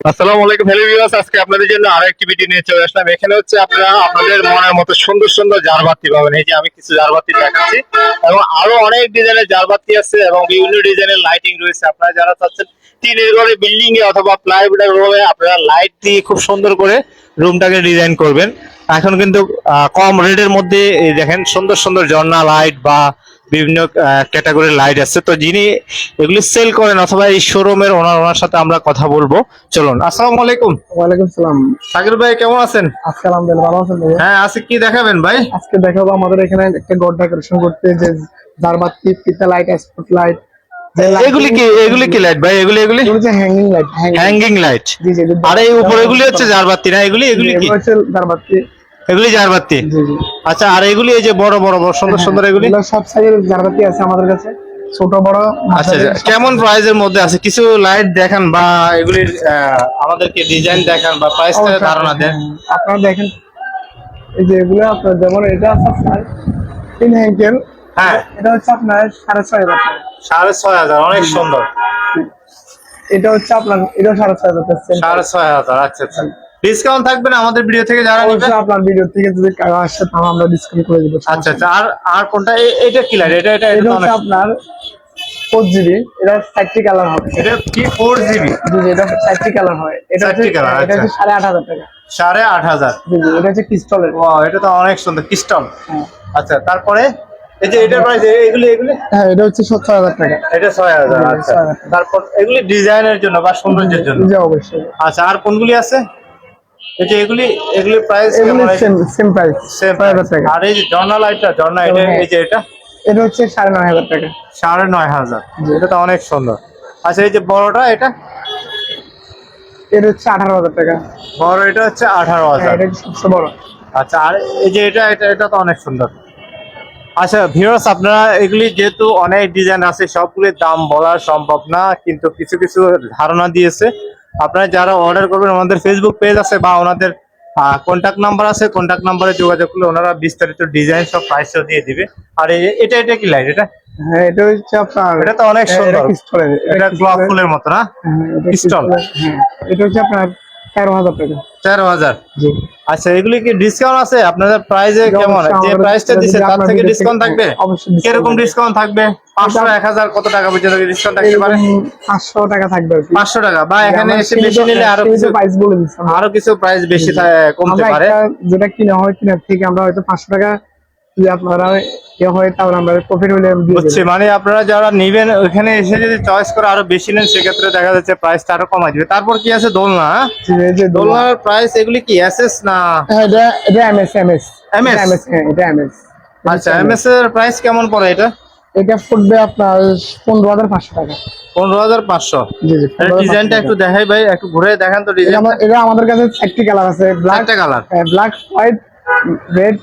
আসসালামু আলাইকুম hello viewers, আজকে আপনাদের জন্য আরেকটি ভিডিও নিয়ে চলে আসলাম। এখানে হচ্ছে আপনারা আপনাদের মনের মতো সুন্দর সুন্দর জারবাতি পাবেন। এই যে আমি কিছু জারবাতি দেখাচ্ছি এবং আরো অনেক ডিজাইনের জারবাতি আছে এবং বিভিন্ন ডিজাইনের লাইটিং রয়েছে। আপনারা যারা চাচ্ছেন টিনের ঘরে, বিল্ডিং এ অথবা প্লাইউডের রুমে আপনারা লাইট দিয়ে খুব সুন্দর করে রুমটাকে ডিজাইন করবেন। এখন কিন্তু কম রেটের মধ্যে এই দেখেন সুন্দর সুন্দর ঝর্ণা লাইট বা বিভিন্ন ক্যাটাগরির লাইট আছে। তো যিনি এগুলি সেল করেন অথবা এই শোরুমের ওনার সাথে আমরা কথা বলবো। চলুন। আসসালামু আলাইকুম। ওয়ালাইকুম সালাম। সাকির ভাই কেমন আছেন? আজকে আলহামদুলিল্লাহ ভালো আছেন ভাই? হ্যাঁ আজকে কি দেখাবেন ভাই? আজকে দেখাবো আমাদের এখানে একটা ঘর ডেকোরেশন করতে যে জারবাতি, ফিতা লাইট, স্পট লাইট। এগুলি কি লাইট ভাই? এগুলি এগুলো যে হ্যাঙ্গিং লাইট। Hanging light. জি জি। আর এই উপরে এগুলি হচ্ছে জারবাতি না? এগুলি কি? এগুলো হচ্ছে জারবাতি। এগুলি জারবাতি। জি জি। আচ্ছা, আর এগুলি এই যে বড় বড় সুন্দর সুন্দর এগুলি সব সাইজের জারবাতি আছে আমাদের কাছে, ছোট বড়। আচ্ছা, কেমন প্রাইসের মধ্যে আছে? কিছু লাইট দেখান বা এগুলির আমাদেরকে ডিজাইন দেখান বা প্রাইসটা ধারণা দেন। আপনারা দেখেন এই যে এগুলো আপনার যেমন এটা আছে আপনার তিন হ্যাঙ্গেল। হ্যাঁ, এটা হচ্ছে আপনার 6,500 টাকা। 6,500, অনেক সুন্দর। এটা হচ্ছে আপনার এটা 6,500 টাকা। 6,500। আচ্ছা আচ্ছা, ডিসকাউন্ট থাকবে না আমাদের ভিডিও থেকে যারা নেবে? আপনার ভিডিও থেকে যদি কারো আসে তাহলে আমরা ডিসকাউন্ট করে দিব। আচ্ছা আচ্ছা। আর কোনটা? এটা কি লাইট? এটা হচ্ছে আপনার 4GB। এটা 4টি কালার হবে। এটা কি 4GB? জি জি, এটা 4টি কালার হয়। এটা হচ্ছে 8,500 টাকা। 8,500। জি জি, এটা হচ্ছে ক্রিস্টালের। ওয়াও, এটা তো অনেক সুন্দর ক্রিস্টাল। হ্যাঁ। আচ্ছা, তারপরে এই যে এটার প্রাইস এগুলি হ্যাঁ, এটা হচ্ছে 70,000 টাকা। এটা 6,000। আচ্ছা, 6,000 টাকা। তারপর এগুলি ডিজাইনের জন্য বা সৌন্দর্যের জন্য? জি অবশ্যই। আচ্ছা, আর কোনগুলি আছে? এই যে এগুলি প্রাইস এগুলি সেম প্রাইস, 6,000 টাকা। আর এই যে ঝর্ণা লাইটটা, এটা এই যে এটা হচ্ছে 9,500 টাকা। 9,500। এটা তো অনেক সুন্দর। আচ্ছা, এই যে বড়টা এটা হচ্ছে 18,000 টাকা। বড় এটা হচ্ছে 18,000। এটা সবচেয়ে বড়। আচ্ছা, আর এই যে এটা তো অনেক সুন্দর। আচ্ছা ভিউয়ার্স, আপনারা এগুলি যেহেতু অনেক ডিজাইন আছে সবগুলির দাম বলা সম্ভব না, কিন্তু কিছু কিছু ধারণা দিয়েছে। আপনারা যারা অর্ডার করবেন আমাদের ফেসবুক পেজ আছে বা ওনাদের কন্ট্যাক্ট নাম্বার আছে, কন্ট্যাক্ট নাম্বারে যোগাযোগ করলে ওনারা বিস্তারিত ডিজাইন সব প্রাইসও দিয়ে দিবে। আর এটা কি লাইট? হ্যাঁ, এটা হচ্ছে আপনার এটা তো অনেক সুন্দর। এটা গোলাপ ফুলের মতো না? ক্রিস্টাল। হ্যাঁ, এটা হচ্ছে আপনার 13,000 টাকা। 13,000। জি। আচ্ছা, এগুলি কি ডিসকাউন্ট আছে আপনাদের প্রাইসে? কেমন যে প্রাইসটা দিচ্ছে তার থেকে ডিসকাউন্ট থাকবে? কিরকম ডিসকাউন্ট থাকবে? 500, 1,000 কত টাকা পর্যন্ত ডিসকাউন্ট থাকতে পারে? 500 টাকা থাকবে। 500 টাকা, বা এখানে এসে বেশি নিলে আরো কিছু প্রাইস বলে দিচ্ছি। আরো কিছু প্রাইস বেশি কমতে পারে। যেটা কিনা হয় কিনার থেকে আমরা হয়তো 500 টাকা যদি আপনারা হয় তাহলে আমরা প্রফিট হলে বুঝছি। মানে আপনারা যারা নেবেন ওখানে এসে যদি চয়েস করে আরো বেশি নেন সেক্ষেত্রে দেখা যাচ্ছে প্রাইসটা আরো কমাই দিবে। তারপর কি আছে? দোলনা। দোলনার প্রাইস এগুলি কি এসএস না? এটা এমএস। হ্যাঁ, এটা এমএস। আচ্ছা, এমএস এর প্রাইস কেমন পড়ে এটা? এটা পড়বে আপনার 15,500 টাকা। 15,500। জি জি। ডিজাইনটা একটু দেখাই ভাই, একটু ঘুরে দেখান তো ডিজাইন। এটা আমাদের কাছে 4টি কালার আছে। Black colour, black, white, red.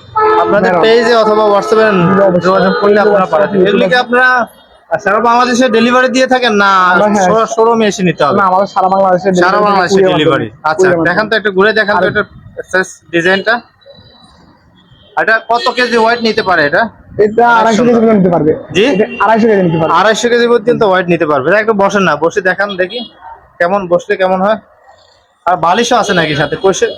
আপনাদের পেজে অথবা হোয়াটসঅ্যাপে যোগাযোগ করলে আপনারা পাঠাতে। এগুলি কি আপনারা সারা বাংলাদেশে ডেলিভারি দিয়ে থাকেন না শোরুমে এসে নিতে হবে? না, আমাদের সারা বাংলাদেশে ডেলিভারি। আচ্ছা, দেখান তো একটু ঘুরে দেখান তো এটা ডিজাইনটা। এটা কত কেজি ওয়েট নিতে পারে এটা? এটা 250 কেজি পর্যন্ত নিতে পারবে। জি, 250 কেজি নিতে পারবে। 250 কেজি পর্যন্ত ওয়েট নিতে পারবে। একটু বসেন না, বসে দেখান দেখি কেমন, বসলে কেমন হয়। আর বালিশও আছে নাকি সাথে? কোষে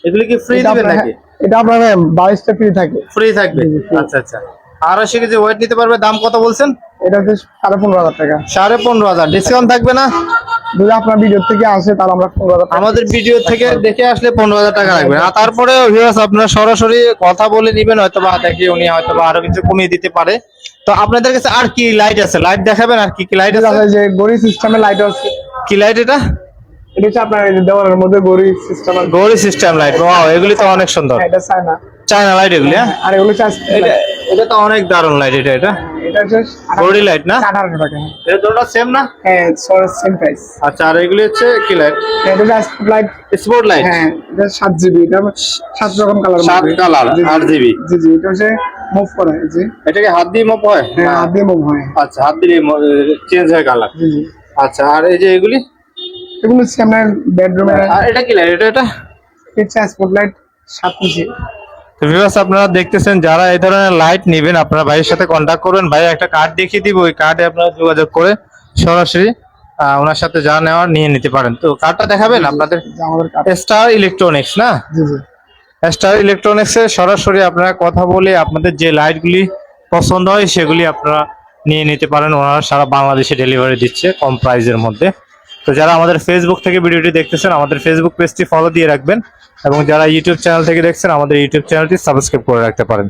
এগুলি কি ফ্রি দিবেন নাকি? এটা আপনার 22টা ফ্রি থাকে। ফ্রি থাকবে। আচ্ছা আচ্ছা। 250 কেজি ওয়েট নিতে পারবে। দাম কত বলছেন? এটা হচ্ছে 15,500 টাকা। 15,500। ডিসকাউন্ট থাকবে না? যদি আপনার ভিডিও থেকে আসে তাহলে আমরা 15,000 টাকা। আমাদের ভিডিও থেকে দেখে আসলে 15,000 টাকা লাগবে। আর তারপরে ভিউয়ার্স আপনারা সরাসরি কথা বলে নেবেন, হয়তো বা দেখি উনি হয়তো বা আরো কিছু কমিয়ে দিতে পারে। তো আপনাদের কাছে আর কি লাইট আছে? লাইট দেখাবেন। আর কি কি লাইট আছে? যে গড়ি সিস্টেমের লাইট আছে। কি লাইট এটা? এটা হচ্ছে আপনার দেওয়ালের মধ্যে গড়ি সিস্টেম। গড়ি সিস্টেম লাইট। ওয়াও, এগুলি তো অনেক সুন্দর। এটা চায়না লাইট এগুলি। হ্যাঁ, আর এগুলো এটা তো অনেক দারুণ লাইট। এটা এটা হচ্ছে গড়ি লাইট না? 18,000 টাকা। এটা দুটো সেম না? হ্যাঁ, সেম প্রাইস। আচ্ছা, আর এগুলি হচ্ছে কি লাইট? এটা স্পট লাইট। Spot light. হ্যাঁ, এটা 7GB। এটা 7 রকম কালার। 7 colour 8GB। জি জি, এটা হচ্ছে মুভ করা। জি, এটা কি হাত দিয়ে মুভ হয়? হ্যাঁ, হাত দিয়ে মুভ হয়। আচ্ছা, হাত দিলে চেঞ্জ হয় কালার। জি জি। আচ্ছা, আর এই যে এগুলো হচ্ছে আপনার বেডরুমে। আর এটা কি লাইট? এটা হচ্ছে স্পট লাইট 7 ইঞ্চি। তো ভিউয়ার্স আপনারা দেখতেছেন, যারা এই ধরনের লাইট নেবেন আপনারা ভাইয়ের সাথে কন্ট্যাক্ট করবেন। ভাই একটা কার্ড দেখিয়ে দিব, ওই কার্ডে আপনারা যোগাযোগ করে সরাসরি ওনার সাথে যা নেওয়ার নিয়ে নিতে পারেন। তো কার্ডটা দেখাবেন আপনাদের? যে আমাদের কার্ড। স্টার ইলেকট্রনিক্স না? জি জি। স্টার ইলেকট্রনিক্সে সরাসরি আপনারা কথা বলে আপনাদের যে লাইটগুলি পছন্দ হয় সেগুলি আপনারা নিয়ে নিতে পারেন। ওনারা সারা বাংলাদেশে ডেলিভারি দিচ্ছে কম প্রাইসের মধ্যে। তো যারা আমাদের ফেসবুক থেকে ভিডিওটি দেখতেছেন আমাদের ফেসবুক পেজটি ফলো দিয়ে রাখবেন, এবং যারা ইউটিউব চ্যানেল থেকে দেখছেন আমাদের ইউটিউব চ্যানেলটি সাবস্ক্রাইব করে রাখতে পারেন।